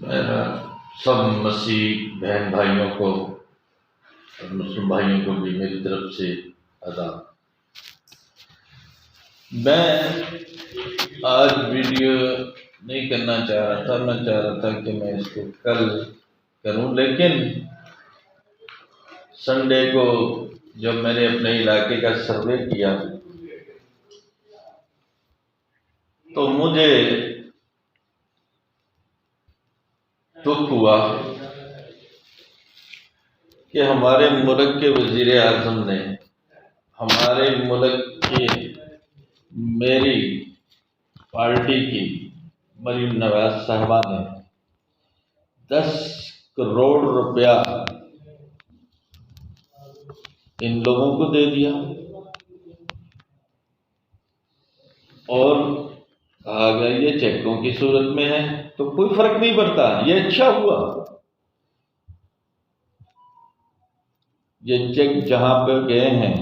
میرا سب مسیح بہن بھائیوں کو اور مسلم بھائیوں کو بھی میری طرف سے آداب۔ میں آج ویڈیو نہیں کرنا چاہ رہا تھا، میں چاہ رہا تھا کہ میں اس کو کل کروں، لیکن سنڈے کو جب میں نے اپنے علاقے کا سروے کیا تو مجھے دکھ ہوا کہ ہمارے ملک کے وزیر اعظم نے ہمارے ملک کی میری پارٹی کی مریم نواز صاحبہ نے 10 کروڑ روپیہ ان لوگوں کو دے دیا اور کہا گیا یہ چیکوں کی صورت میں ہے تو کوئی فرق نہیں پڑتا، یہ اچھا ہوا۔ یہ چیک جہاں پہ گئے ہیں،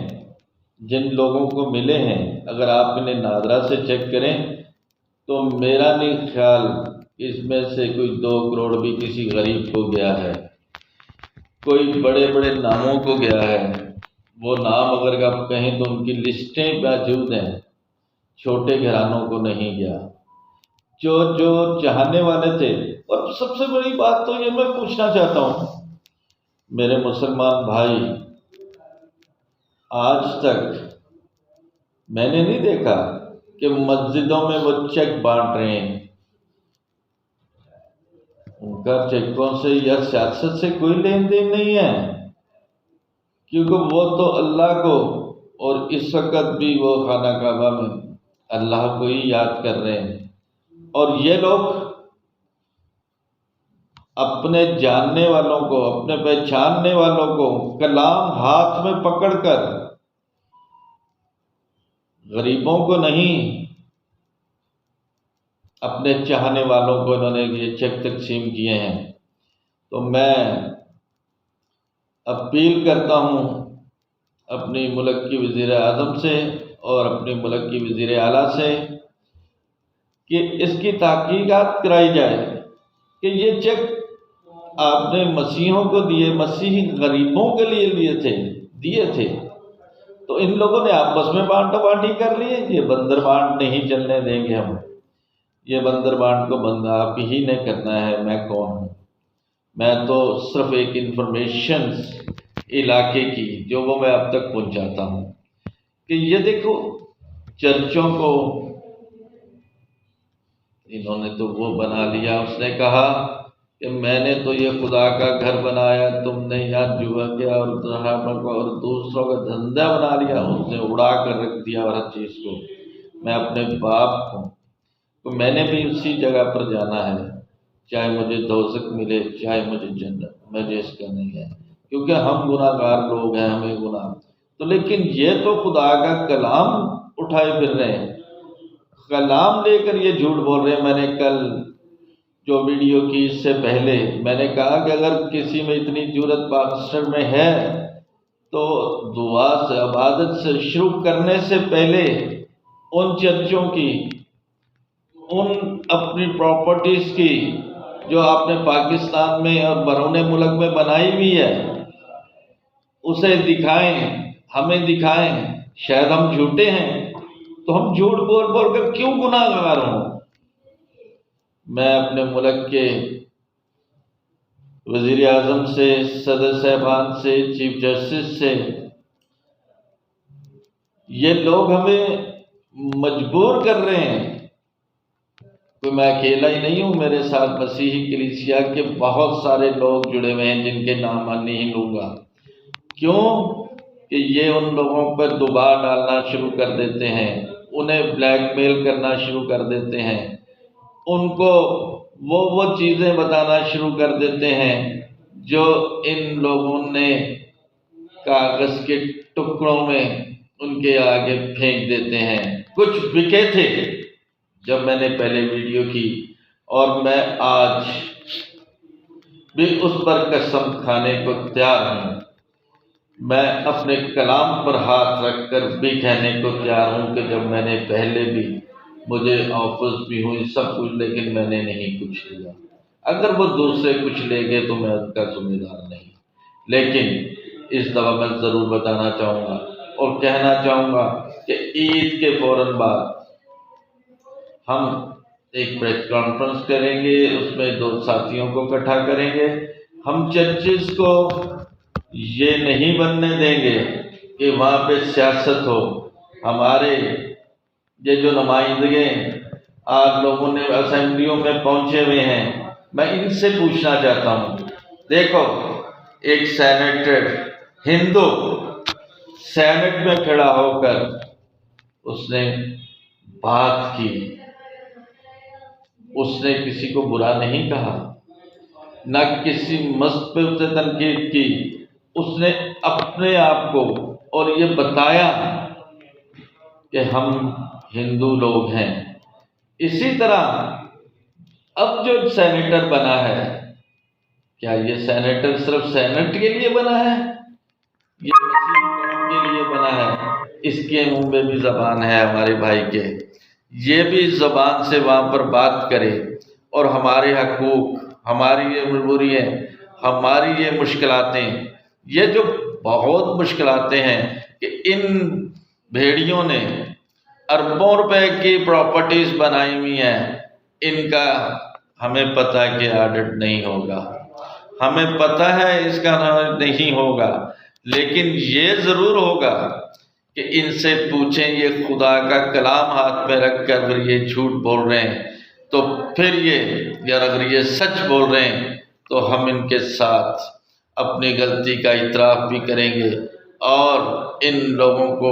جن لوگوں کو ملے ہیں، اگر آپ انہیں نادرا سے چیک کریں تو میرا نہیں خیال اس میں سے کوئی 2 کروڑ بھی کسی غریب کو گیا ہے، کوئی بڑے بڑے ناموں کو گیا ہے۔ وہ نام اگر آپ کہیں تو ان کی لسٹیں موجود ہیں، چھوٹے گھرانوں کو نہیں گیا، جو چاہنے والے تھے۔ اور سب سے بڑی بات تو یہ میں پوچھنا چاہتا ہوں، میرے مسلمان بھائی، آج تک میں نے نہیں دیکھا کہ مسجدوں میں وہ چیک بانٹ رہے ہیں۔ ان کا چیکوں سے یا سیاست سے کوئی لین دین نہیں ہے، کیونکہ وہ تو اللہ کو، اور اس وقت بھی وہ خانہ کعبہ میں اللہ کو ہی یاد کر رہے ہیں۔ اور یہ لوگ اپنے جاننے والوں کو، اپنے پہچاننے والوں کو کلام ہاتھ میں پکڑ کر، غریبوں کو نہیں، اپنے چاہنے والوں کو انہوں نے یہ چیک تقسیم کیے ہیں۔ تو میں اپیل کرتا ہوں اپنی ملک کی وزیر اعظم سے اور اپنے ملک کی وزیر اعلیٰ سے کہ اس کی تحقیقات کرائی جائے کہ یہ چیک آپ نے مسیحوں کو دیے، مسیحی غریبوں کے لیے دیے تھے تو ان لوگوں نے آپس میں بانٹا بانٹی کر لی ہے۔ یہ بندر بانٹ نہیں چلنے دیں گے ہم، یہ بندر بانٹ کو بند آپ ہی نے کرنا ہے۔ میں کون ہوں؟ میں تو صرف ایک انفارمیشن علاقے کی جو وہ میں اب تک پہنچاتا ہوں کہ یہ دیکھو چرچوں کو انہوں نے تو وہ بنا لیا۔ اس نے کہا کہ میں نے تو یہ خدا کا گھر بنایا، تم نے یہاں جوا کیا اور دوسروں کا دھندا بنا لیا، اس نے اڑا کر رکھ دیا اور ہر چیز کو۔ میں اپنے باپ ہوں تو میں نے بھی اسی جگہ پر جانا ہے، چاہے مجھے دوزخ ملے چاہے مجھے جنت، مجھے اس کا نہیں ہے، کیونکہ ہم گناہ گار لوگ ہیں، ہمیں گناہ تو۔ لیکن یہ تو خدا کا کلام اٹھائے پھر رہے ہیں، کلام لے کر یہ جھوٹ بول رہے ہیں۔ میں نے کل جو ویڈیو کی اس سے پہلے میں نے کہا کہ اگر کسی میں اتنی جرأت پاکستان میں ہے تو دعا سے، عبادت سے شروع کرنے سے پہلے ان چرچوں کی، ان اپنی پراپرٹیز کی جو آپ نے پاکستان میں اور بیرون ملک میں بنائی ہوئی ہے، اسے دکھائیں، ہمیں دکھائیں۔ شاید ہم جھوٹے ہیں تو ہم جھوٹ بول بول کر کیوں گناہ گار ہوں۔ میں اپنے ملک کے وزیر اعظم سے، صدر صاحبان سے، چیف جسٹس سے، یہ لوگ ہمیں مجبور کر رہے ہیں۔ کوئی میں اکیلا ہی نہیں ہوں، میرے ساتھ مسیحی کلیسیا کے بہت سارے لوگ جڑے ہوئے ہیں جن کے نام میں نہیں لوں گا۔ کیوں کہ یہ ان لوگوں پر دباؤ ڈالنا شروع کر دیتے ہیں، انہیں بلیک میل کرنا شروع کر دیتے ہیں، ان کو وہ چیزیں بتانا شروع کر دیتے ہیں جو ان لوگوں نے کاغذ کے ٹکڑوں میں ان کے آگے پھینک دیتے ہیں۔ کچھ بکے تھے جب میں نے پہلے ویڈیو کی، اور میں آج بھی اس پر قسم کھانے کو تیار ہوں۔ میں اپنے کلام پر ہاتھ رکھ کر بھی کہنے کو تیار ہوں کہ جب میں نے پہلے بھی، مجھے آفرز بھی ہوئی سب کچھ، لیکن میں نے نہیں کچھ لیا۔ اگر وہ دوسرے کچھ لے گئے تو میں ان کا ذمہ دار نہیں، لیکن اس دفعہ میں ضرور بتانا چاہوں گا اور کہنا چاہوں گا کہ عید کے فوراً بعد ہم ایک پریس کانفرنس کریں گے، اس میں 2 ساتھیوں کو اکٹھا کریں گے۔ ہم چرچز کو یہ نہیں بننے دیں گے کہ وہاں پہ سیاست ہو۔ ہمارے یہ جو نمائندگے آج لوگوں نے اسمبلیوں میں پہنچے ہوئے ہیں، میں ان سے پوچھنا چاہتا ہوں، دیکھو ایک سینیٹر ہندو سینٹ میں کھڑا ہو کر اس نے بات کی، اس نے کسی کو برا نہیں کہا، نہ کسی مذہب پہ اس نے تنقید کی، اس نے اپنے آپ کو اور یہ بتایا کہ ہم ہندو لوگ ہیں۔ اسی طرح اب جو سینیٹر بنا ہے، کیا یہ سینیٹر صرف سینٹ کے لیے بنا ہے؟ یہ مسیح قوم کے لیے بنا ہے؟ اس کے منہ میں بھی زبان ہے ہمارے بھائی کے، یہ بھی زبان سے وہاں پر بات کرے اور ہمارے حقوق، ہماری یہ مجبوریاں، ہماری یہ مشکلاتیں، یہ جو بہت مشکلاتیں ہیں کہ ان بھیڑیوں نے اربوں روپے کی پراپرٹیز بنائی ہوئی ہیں، ان کا ہمیں پتہ ہے کہ آڈٹ نہیں ہوگا، ہمیں پتہ ہے اس کا نہیں ہوگا، لیکن یہ ضرور ہوگا کہ ان سے پوچھیں یہ خدا کا کلام ہاتھ میں رکھ کر اگر یہ جھوٹ بول رہے ہیں تو پھر یہ اگر یہ سچ بول رہے ہیں تو ہم ان کے ساتھ اپنی غلطی کا اعتراف بھی کریں گے اور ان لوگوں کو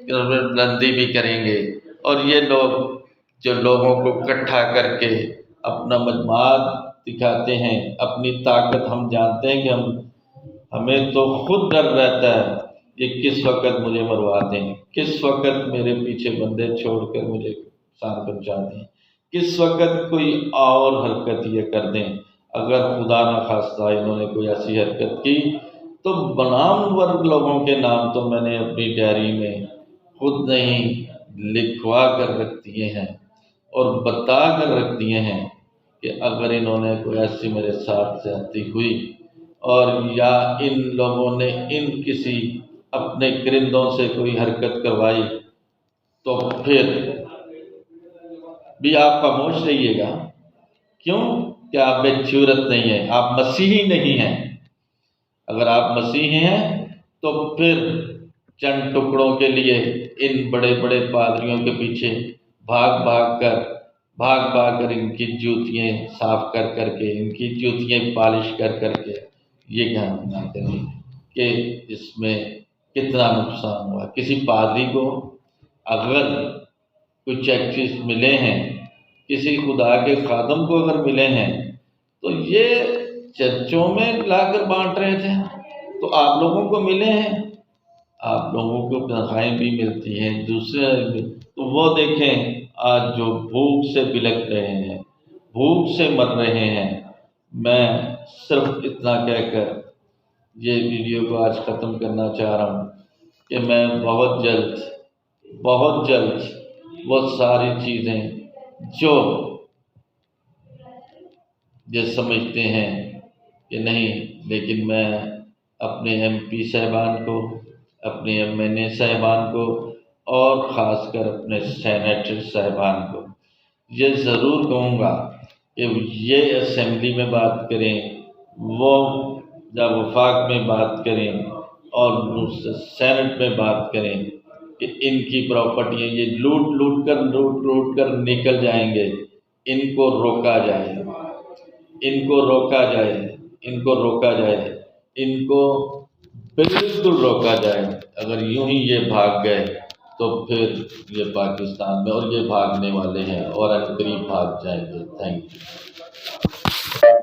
بلندی بھی کریں گے۔ اور یہ لوگ جو لوگوں کو اکٹھا کر کے اپنا مجموعات دکھاتے ہیں، اپنی طاقت، ہم جانتے ہیں کہ ہمیں تو خود ڈر رہتا ہے یہ کس وقت مجھے مروا دیں، کس وقت میرے پیچھے بندے چھوڑ کر مجھے نقصان پہنچا دیں، کس وقت کوئی اور حرکت یہ کر دیں۔ اگر خدا نخواستہ انہوں نے کوئی ایسی حرکت کی تو نامور لوگوں کے نام تو میں نے اپنی ڈائری میں خود نہیں لکھوا کر رکھ دیے ہیں اور بتا کر رکھ دیے ہیں کہ اگر انہوں نے کوئی ایسی میرے ساتھ زیادتی ہوئی اور یا ان لوگوں نے ان کسی اپنے کرندوں سے کوئی حرکت کروائی تو پھر بھی آپ خاموش رہیے گا۔ کیوں کہ آپ میں جرأت نہیں ہے، آپ مسیحی نہیں ہیں۔ اگر آپ مسیحی ہیں تو پھر چند ٹکڑوں کے لیے ان بڑے بڑے پادریوں کے پیچھے بھاگ کر ان کی جوتیاں صاف کر کے، ان کی جوتیاں پالش کر کے یہ کام نہ کریں کہ اس میں کتنا نقصان ہوا۔ کسی پادری کو اگر کوئی چیک چیز ملے ہیں، کسی خدا کے خادم کو اگر ملے ہیں تو یہ چرچوں میں لا کر بانٹ رہے تھے، تو آپ لوگوں کو ملے ہیں، آپ لوگوں کو تنخواہیں بھی ملتی ہیں، دوسرے تو وہ دیکھیں آج جو بھوک سے بلک رہے ہیں، بھوک سے مر رہے ہیں۔ میں صرف اتنا کہہ کر یہ ویڈیو کو آج ختم کرنا چاہ رہا ہوں کہ میں بہت جلد وہ ساری چیزیں جو یہ سمجھتے ہیں کہ نہیں، لیکن میں اپنے ایم پی صاحبان کو، اپنے ایم این اے صاحبان کو اور خاص کر اپنے سینیٹر صاحبان کو یہ ضرور کہوں گا کہ یہ اسمبلی میں بات کریں، وہ جب وفاق میں بات کریں اور سینٹ میں بات کریں کہ ان کی پراپرٹیاں یہ لوٹ کر نکل جائیں گے، ان کو روکا جائے، ان کو بالکل روکا جائے۔ اگر یوں ہی یہ بھاگ گئے تو پھر یہ پاکستان میں، اور یہ بھاگنے والے ہیں اور ان قریب بھاگ جائیں گے۔ Thank you.